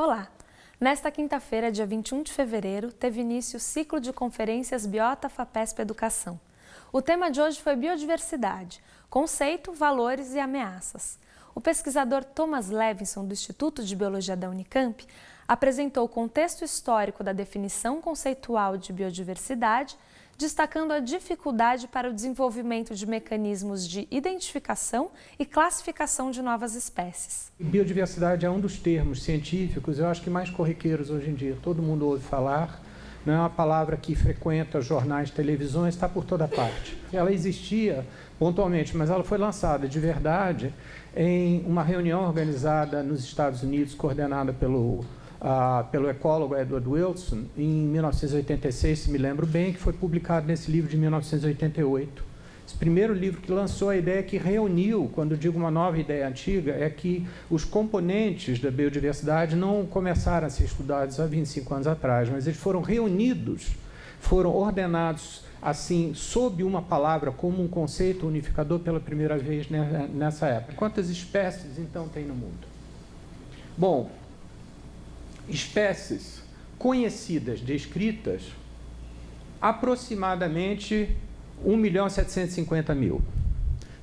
Olá! Nesta quinta-feira, dia 21 de fevereiro, teve início o ciclo de conferências Biota FAPESP Educação. O tema de hoje foi biodiversidade, conceito, valores e ameaças. O pesquisador Thomas Levinson, do Instituto de Biologia da Unicamp, apresentou o contexto histórico da definição conceitual de biodiversidade, destacando a dificuldade para o desenvolvimento de mecanismos de identificação e classificação de novas espécies. Biodiversidade é um dos termos científicos, eu acho que mais corriqueiros hoje em dia. Todo mundo ouve falar, não é uma palavra que frequenta jornais, televisões, está por toda parte. Ela existia pontualmente, mas ela foi lançada de verdade em uma reunião organizada nos Estados Unidos, coordenada pelo ecólogo Edward Wilson, em 1986, se me lembro bem, que foi publicado nesse livro de 1988. Esse primeiro livro que lançou a ideia que reuniu, quando digo uma nova ideia antiga, é que os componentes da biodiversidade não começaram a ser estudados há 25 anos atrás, mas eles foram reunidos, foram ordenados assim, sob uma palavra, como um conceito unificador pela primeira vez nessa época. Quantas espécies, então, tem no mundo? Bom, espécies conhecidas, descritas, aproximadamente 1.750.000.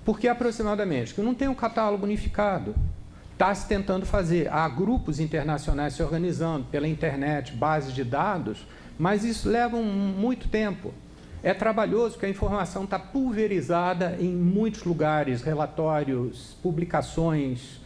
Por que aproximadamente? Porque não tem um catálogo unificado. Está se tentando fazer. Há grupos internacionais se organizando pela internet, bases de dados, mas isso leva muito tempo. É trabalhoso porque a informação está pulverizada em muitos lugares, relatórios, publicações.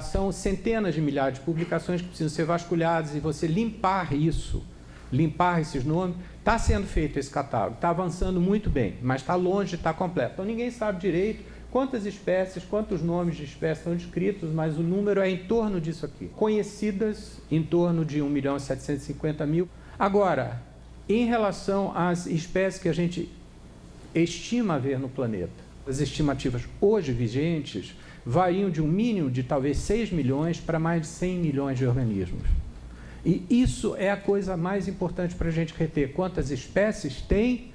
São centenas de milhares de publicações que precisam ser vasculhadas e você limpar isso, limpar esses nomes. Está sendo feito esse catálogo, está avançando muito bem, mas está longe de estar completo. Então ninguém sabe direito quantas espécies, quantos nomes de espécies estão descritos, mas o número é em torno disso aqui. Conhecidas, em torno de 1.750.000. Agora, em relação às espécies que a gente estima haver no planeta, as estimativas hoje vigentes variam de um mínimo de talvez 6 milhões para mais de 100 milhões de organismos. E isso é a coisa mais importante para a gente reter. Quantas espécies tem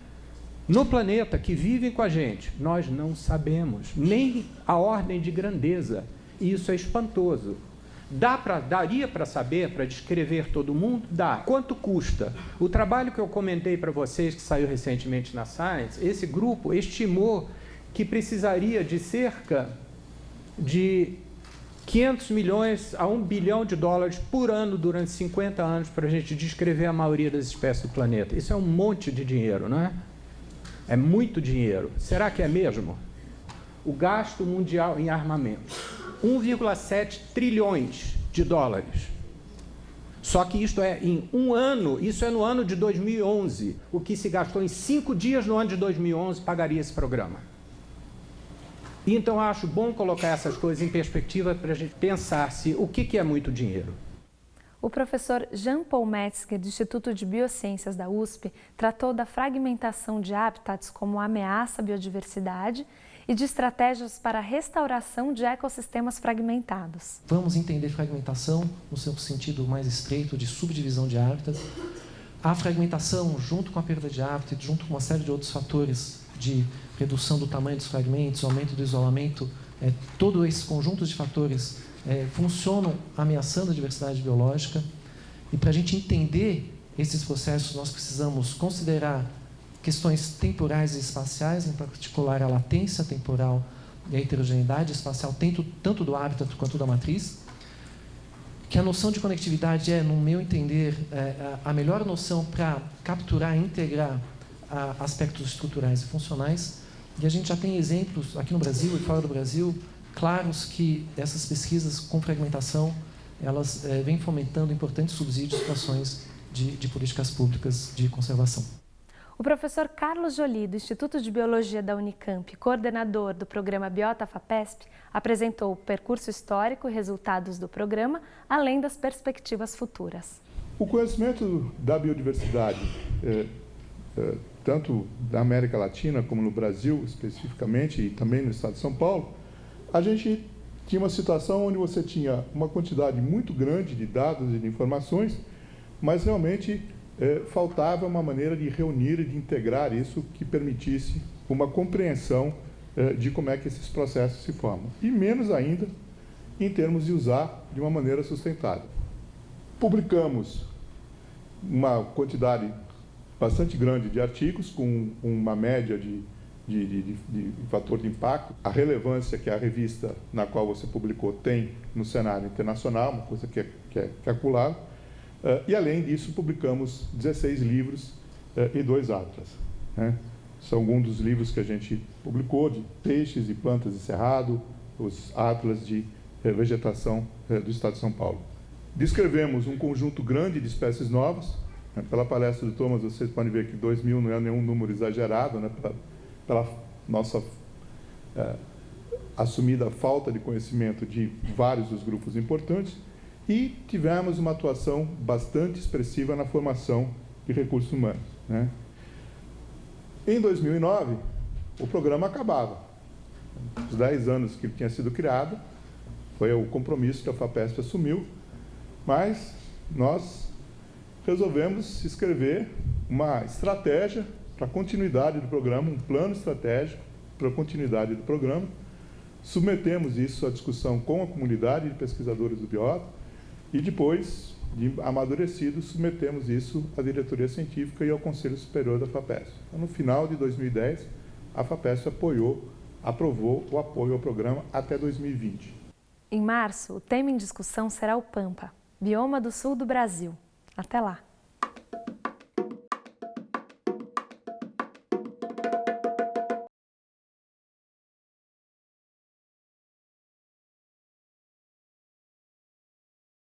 no planeta que vivem com a gente? Nós não sabemos, nem a ordem de grandeza. E isso é espantoso. Daria para saber, para descrever todo mundo? Dá. Quanto custa? O trabalho que eu comentei para vocês, que saiu recentemente na Science, esse grupo estimou que precisaria de cerca de 500 milhões a 1 bilhão de dólares por ano durante 50 anos para a gente descrever a maioria das espécies do planeta. Isso é um monte de dinheiro, não é? É muito dinheiro. Será que é mesmo? O gasto mundial em armamento, 1,7 trilhões de dólares. Só que isto é em um ano, isso é no ano de 2011. O que se gastou em 5 dias no ano de 2011 pagaria esse programa. E então acho bom colocar essas coisas em perspectiva para a gente pensar se o que é muito dinheiro. O professor Jean-Paul Metzger, do Instituto de Biociências da USP, tratou da fragmentação de hábitats como ameaça à biodiversidade e de estratégias para a restauração de ecossistemas fragmentados. Vamos entender fragmentação no seu sentido mais estreito de subdivisão de hábitat. A fragmentação, junto com a perda de hábitat, junto com uma série de outros fatores de redução do tamanho dos fragmentos, aumento do isolamento, todo esse conjunto de fatores funcionam ameaçando a diversidade biológica. E para a gente entender esses processos, nós precisamos considerar questões temporais e espaciais, em particular a latência temporal e a heterogeneidade espacial, tanto do hábitat quanto da matriz. Que a noção de conectividade no meu entender, a melhor noção para capturar e integrar aspectos estruturais e funcionais. E a gente já tem exemplos aqui no Brasil e fora do Brasil claros que essas pesquisas com fragmentação elas vêm fomentando importantes subsídios para ações de políticas públicas de conservação. O professor Carlos Joly, do Instituto de Biologia da Unicamp, coordenador do programa Biota FAPESP, apresentou o percurso histórico e resultados do programa, além das perspectivas futuras. O conhecimento da biodiversidade, tanto da América Latina como no Brasil especificamente e também no estado de São Paulo, a gente tinha uma situação onde você tinha uma quantidade muito grande de dados e de informações, mas realmente faltava uma maneira de reunir e de integrar isso que permitisse uma compreensão de como é que esses processos se formam. E menos ainda em termos de usar de uma maneira sustentável. Publicamos uma quantidade bastante grande de artigos, com uma média de fator de impacto. A relevância que a revista na qual você publicou tem no cenário internacional, uma coisa que é calculada. E, além disso, publicamos 16 livros e 2 atlas, né? São alguns dos livros que a gente publicou, de peixes e plantas de cerrado, os atlas de vegetação do Estado de São Paulo. Descrevemos um conjunto grande de espécies novas. Pela palestra do Thomas, vocês podem ver que 2.000 não é nenhum número exagerado, né? Pela nossa assumida falta de conhecimento de vários dos grupos importantes, e tivemos uma atuação bastante expressiva na formação de recursos humanos, né? Em 2009, o programa acabava. Os 10 anos que ele tinha sido criado, foi o compromisso que a FAPESP assumiu, mas nós resolvemos escrever uma estratégia para a continuidade do programa, um plano estratégico para a continuidade do programa. Submetemos isso à discussão com a comunidade de pesquisadores do Biota e depois, de amadurecido, submetemos isso à diretoria científica e ao Conselho Superior da FAPESP. Então, no final de 2010, a FAPESP aprovou o apoio ao programa até 2020. Em março, o tema em discussão será o Pampa, bioma do sul do Brasil. Até lá!